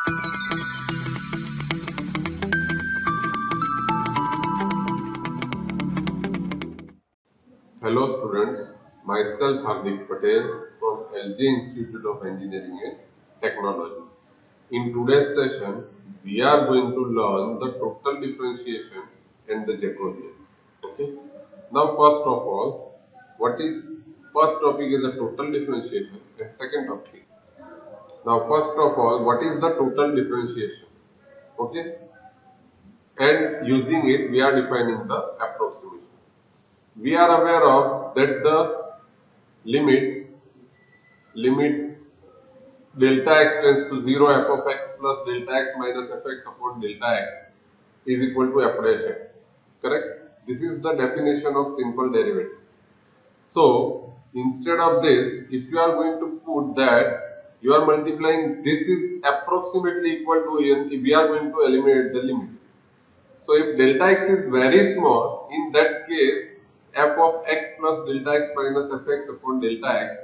Hello students, myself Hardik Patel from LG Institute of Engineering and Technology. In today's session, we are going to learn the total differentiation and the Jacobian. Okay. Now first of all, what is first topic is the total differentiation and second topic. Now first of all, what is the total differentiation? Okay. And using it, we are defining the approximation. We are aware of that the limit delta x tends to 0 f of x plus delta x minus fx upon delta x is equal to f dash x. Correct? This is the definition of simple derivative. So, instead of this, if you are going to put that you are multiplying this is approximately equal to n, we are going to eliminate the limit. So, if delta x is very small, in that case f of x plus delta x minus fx upon delta x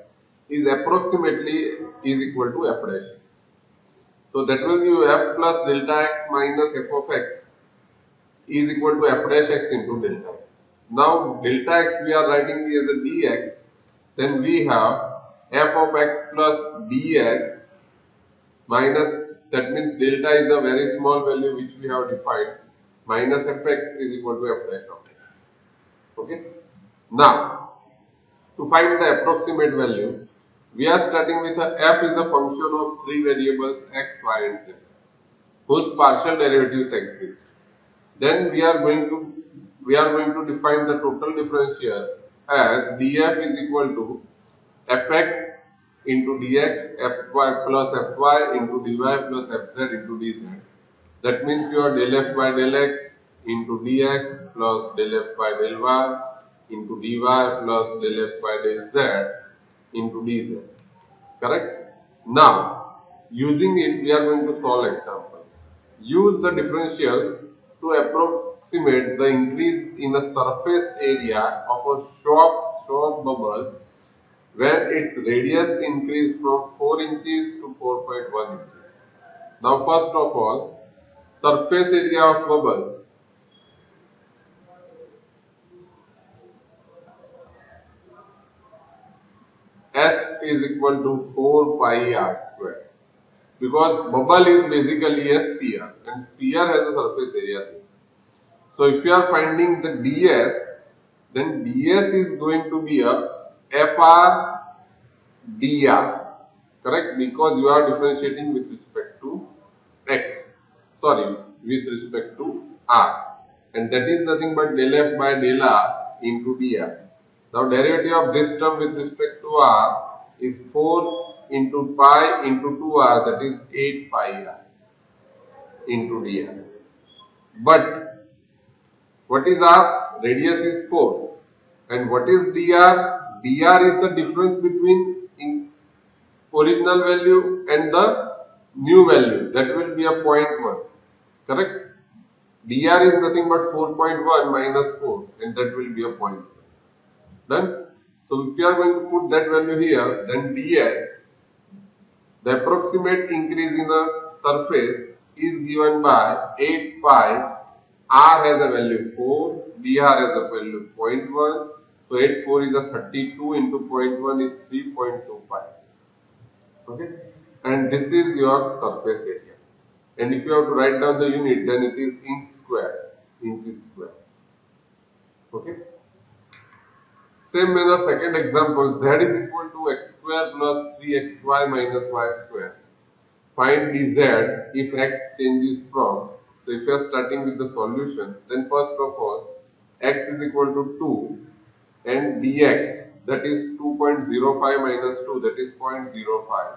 is approximately is equal to f dash x. So that will give f plus delta x minus f of x is equal to f dash x into delta x. Now delta x we are writing as a dx, then we have f of x plus dx minus, that means delta is a very small value which we have defined, minus fx is equal to f dash of x. Okay. Now to find the approximate value, we are starting with a f is a function of three variables x, y and z whose partial derivatives exist. Then we are going to define the total differential as df is equal to fx into dx, fy plus fy into dy plus fz into dz. That means your del f by del x into dx plus del f by del y into dy plus del f by del z into dz. Correct? Now, using it, we are going to solve examples. Use the differential to approximate the increase in the surface area of a soap bubble when its radius increased from 4 inches to 4.1 inches. Now, first of all, surface area of bubble. S is equal to 4 pi r square, because bubble is basically a sphere and sphere has a surface area this. So if you are finding the ds, then ds is going to be a fr dr, correct, because you are differentiating with respect to x, sorry, with respect to r, and that is nothing but del f by del r into dr. Now derivative of this term with respect to r is 4 into pi into 2r, that is 8 pi r into dr. But what is r? Radius is 4. And what is dr? dr is the difference between original value and the new value. That will be a 0.1. Correct? dr is nothing but 4.1 minus 4, and that will be a 0.1. Done? So if you are going to put that value here, then ds, the approximate increase in the surface, is given by 8 pi, r has a value 4, dr has a value 0.1, so 8 4 is a 32 into 0.1 is 3.25. Okay, and this is your surface area. And if you have to write down the unit, then it is inches square. Okay. Same manner, second example, z is equal to x square plus 3xy minus y square. Find dz if x changes from. So if you are starting with the solution, then first of all, x is equal to 2 and dx, that is 2.05 minus 2, that is 0.05,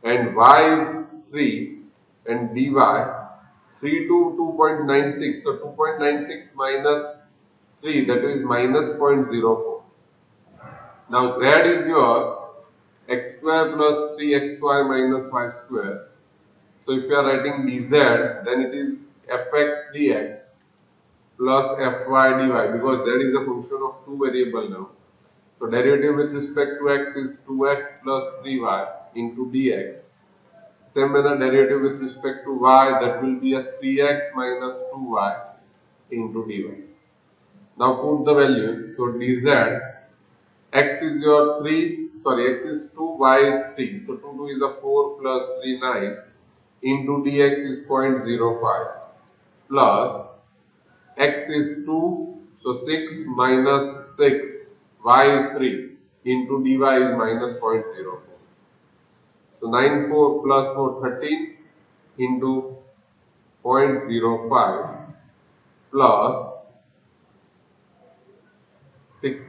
and y is 3 and dy 3 to 2.96, so 2.96 minus 3, that is minus 0.04. Now z is your x square plus 3xy minus y square. So if you are writing dz, then it is fx dx plus fy dy, because z is a function of two variable now. So derivative with respect to x is 2x plus 3y into dx. Same manner derivative with respect to y, that will be a 3x minus 2y into dy. Now put the values. So dz, x is your 3, sorry, x is 2, y is 3. So 2 is a 4 plus 3, 9 into dx is 0.05 plus x is 2, so 6 minus 6, y is 3 into dy is minus 0.04. So 9 4 plus 4 13 into 0.05 plus 6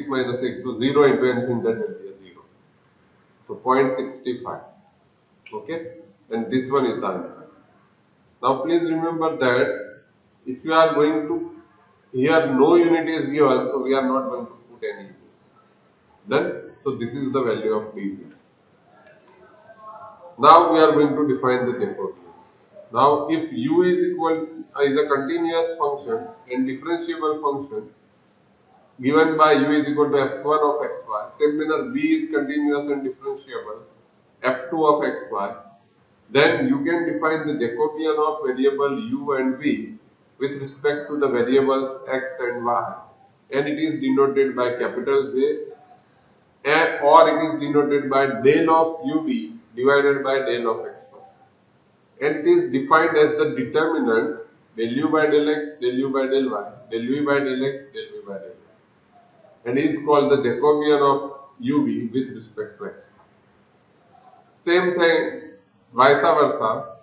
minus 6, so 0 into anything that will be a 0. So 0.65. Okay, and this one is the answer. Now please remember that if you are going to, here no unit is given, so we are not going to put any unit. Then, so this is the value of dz. Now we are going to define the Jacobians. Now if u is a continuous function and differentiable function given by u is equal to f1 of xy, same manner v is continuous and differentiable f2 of xy, then you can define the Jacobian of variable u and v with respect to the variables x and y, and it is denoted by capital J, or it is denoted by del of uv divided by del of xy, and it is defined as the determinant del u by del x, del u by del y, del v by del x, del v by del y, and is called the Jacobian of uv with respect to x. Same thing, vice versa,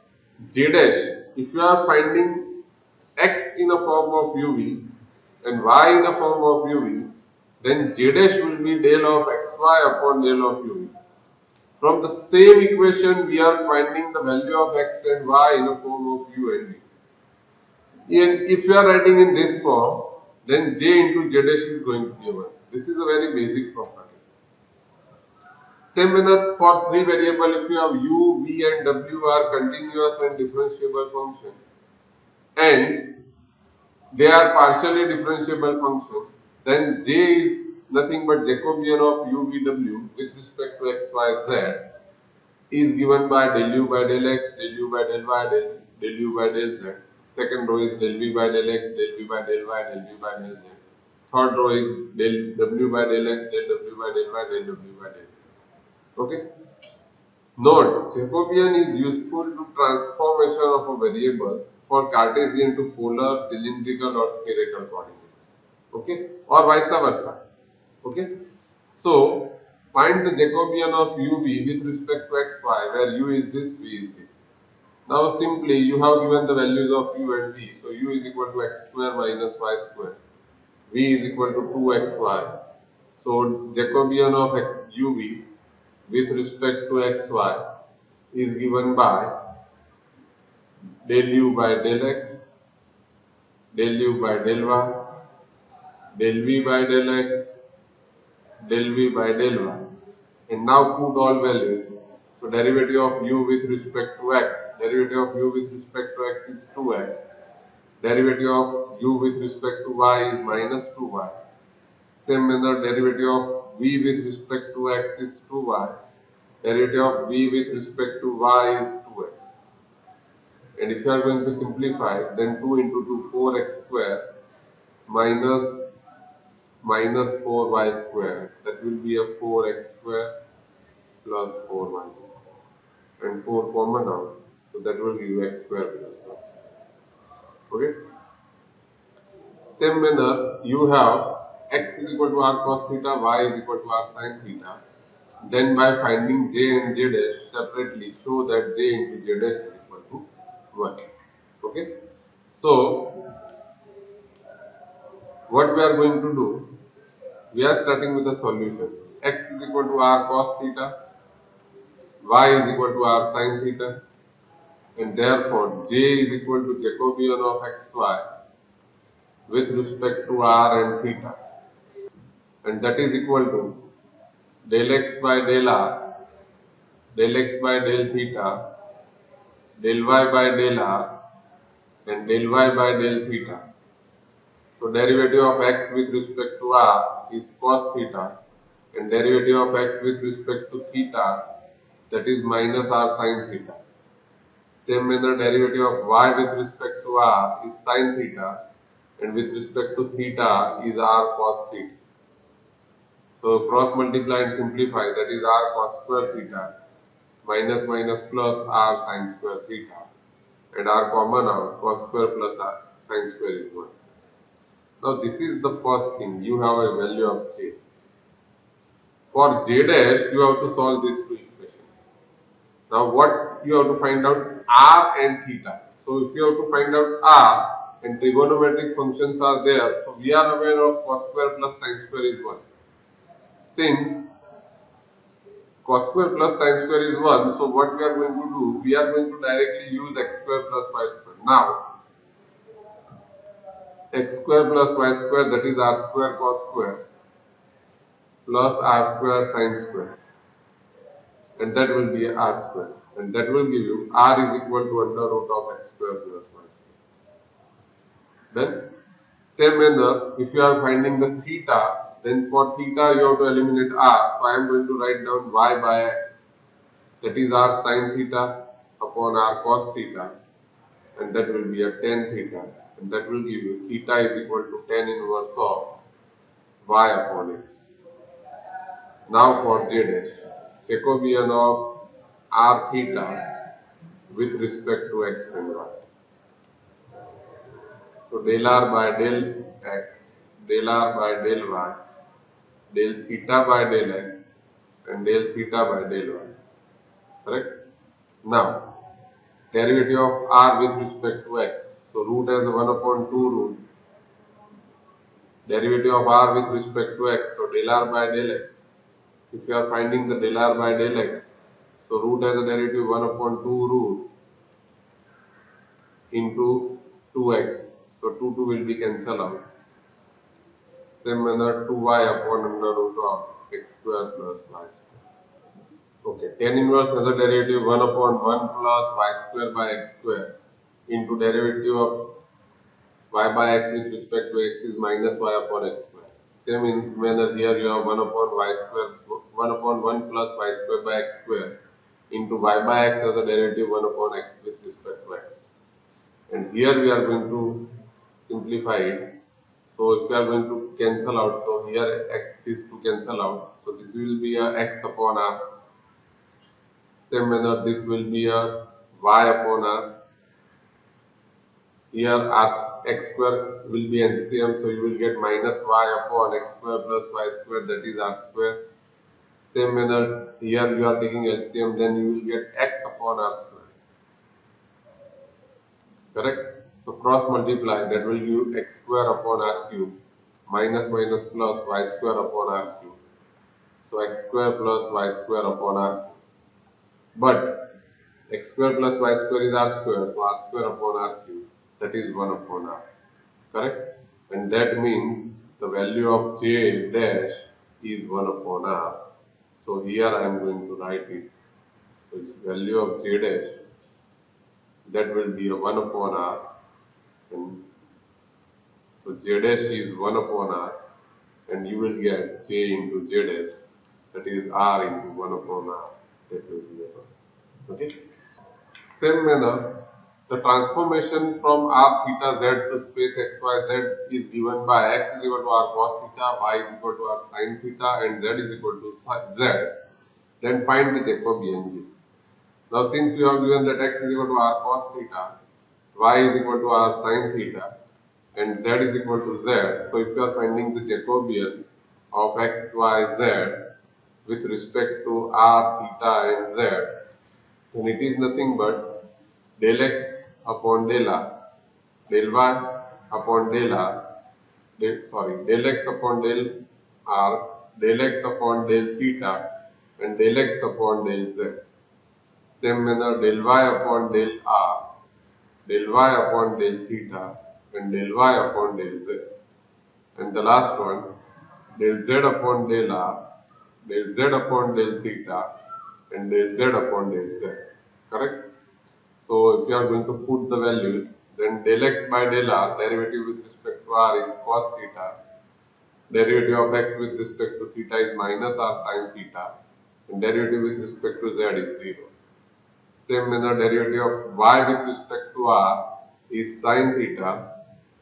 j dash, if you are finding x in a form of uv and y in a form of uv, then j dash will be del of xy upon del of uv. From the same equation, we are finding the value of x and y in a form of u and v. And if you are writing in this form, then j into j dash is going to be 1. This is a very basic property. Same manner for three variable, if you have u, v and w are continuous and differentiable function and they are partially differentiable function, then j is nothing but Jacobian of u, v, w with respect to x, y, z is given by del u by del x, del u by del y, del u by del z. Second row is del v by del x, del v by del y, del v by del z. Third row is del w by del x, del w by del y, del w by del z. Okay. Note, Jacobian is useful to transformation of a variable for Cartesian to polar, cylindrical or spherical coordinates. Okay, or vice versa. Okay. So find the Jacobian of uv with respect to xy, where u is this, v is this. Now simply you have given the values of u and v. So u is equal to x square minus y square. V is equal to 2xy. So Jacobian of uv with respect to xy is given by del u by del x, del u by del y, del v by del x, del v by del y, and now put all values. So derivative of u with respect to x, derivative of u with respect to x is 2x, derivative of u with respect to y is minus 2y. Same manner, derivative of v with respect to x is 2y, derivative of v with respect to y is 2x. And if you are going to simplify, then 2 into 2, 4x square minus 4y square. That will be a 4x square plus 4y square. And 4 common out. So that will give you x square plus y square. Okay. Same manner, you have x is equal to r cos theta, y is equal to r sin theta. Then by finding j and j dash separately, show that j into j dash is equal to 1. Okay. So what we are going to do, we are starting with a solution. X is equal to r cos theta, y is equal to r sin theta, and therefore j is equal to Jacobian of xy with respect to r and theta, and that is equal to del x by del r, del x by del theta, del y by del r, and del y by del theta. So derivative of x with respect to r is cos theta, and derivative of x with respect to theta that is minus r sine theta. Same manner, derivative of y with respect to r is sine theta, and with respect to theta is r cos theta. So cross multiply and simplify, that is r cos square theta minus minus plus r sine square theta, and r common out, cos square plus r sine square is 1. Now this is the first thing, you have a value of j. For j dash, you have to solve these two equations. Now what you have to find out? R and theta. So if you have to find out r, and trigonometric functions are there, so we are aware of cos square plus sine square is 1. Since cos square plus sine square is 1, so what we are going to do? We are going to directly use x square plus y square. Now, x square plus y square, that is r square cos square plus r square sine square, and that will be r square, and that will give you r is equal to under root of x square plus y square. Then, same manner, if you are finding the theta, then for theta you have to eliminate r, so I am going to write down y by x, that is r sine theta upon r cos theta, and that will be a tan theta, and that will give you theta is equal to tan inverse of y upon x. Now for j dash, Jacobian of r theta with respect to x and y. So del r by del x, del r by del y, del theta by del x, and del theta by del y. Correct? Now, derivative of r with respect to x. So root as a 1 upon 2 root. Derivative of r with respect to x. So del r by del x. If you are finding the del r by del x, so root as a derivative 1 upon 2 root into 2x. So 2 will be cancelled out. Same manner 2y upon under root of x square plus y square. Okay, tan inverse has a derivative 1 upon 1 plus y square by x square into derivative of y by x with respect to x is minus y upon x square. Same in manner here you have 1 upon y square, 1 upon 1 plus y square by x square into y by x as a derivative 1 upon x with respect to x. And here we are going to simplify it. So if we are going to cancel out, so here x is to cancel out. So this will be a x upon r. Same manner this will be a y upon r. Here r x square will be LCM, so you will get minus y upon x square plus y square, that is r square. Same manner here you are taking LCM, then you will get x upon r square. Correct? So cross multiply, that will give x square upon r cube minus minus plus y square upon r cube. So x square plus y square upon r cube. But x square plus y square is r square, so r square upon r cube, that is 1 upon r. Correct? And that means the value of j dash is 1 upon r. So here I am going to write it. So its value of j dash, that will be a 1 upon r, and so j dash is 1 upon r, and you will get j into j dash, that is r into 1 upon r, that will be a 1. Okay? Same manner, the transformation from r theta z to space xyz is given by x is equal to r cos theta, y is equal to r sin theta, and z is equal to z. Then find the Jacobian g. Now since you have given that x is equal to r cos theta, y is equal to r sin theta, and z is equal to z, so if you are finding the Jacobian of x, y, z with respect to r, theta and z, then it is nothing but del x upon del r, del y upon del r, del x upon del r, del x upon del theta, and del x upon del z. Same manner del y upon del r, del y upon del theta, and del y upon del z. And the last one, del z upon del r, del z upon del theta, and del z upon del z. Correct? So if you are going to put the values, then del x by del r, derivative with respect to r is cos theta, derivative of x with respect to theta is minus r sin theta, and derivative with respect to z is 0. Same manner, derivative of y with respect to r is sine theta,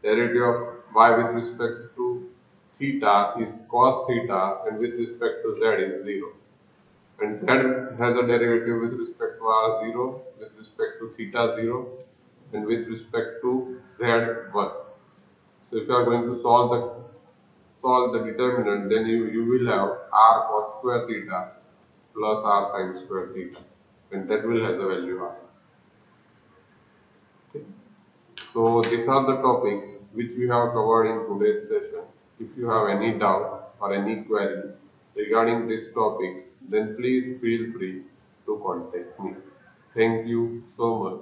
derivative of y with respect to theta is cos theta, and with respect to z is 0. And z has a derivative with respect to r 0, with respect to theta 0, and with respect to z 1. So if you are going to solve the determinant, then you will have r cos square theta plus r sin square theta, and that will have the value r. Okay. So these are the topics which we have covered in today's session. If you have any doubt or any query regarding these topics, then please feel free to contact me. Thank you so much.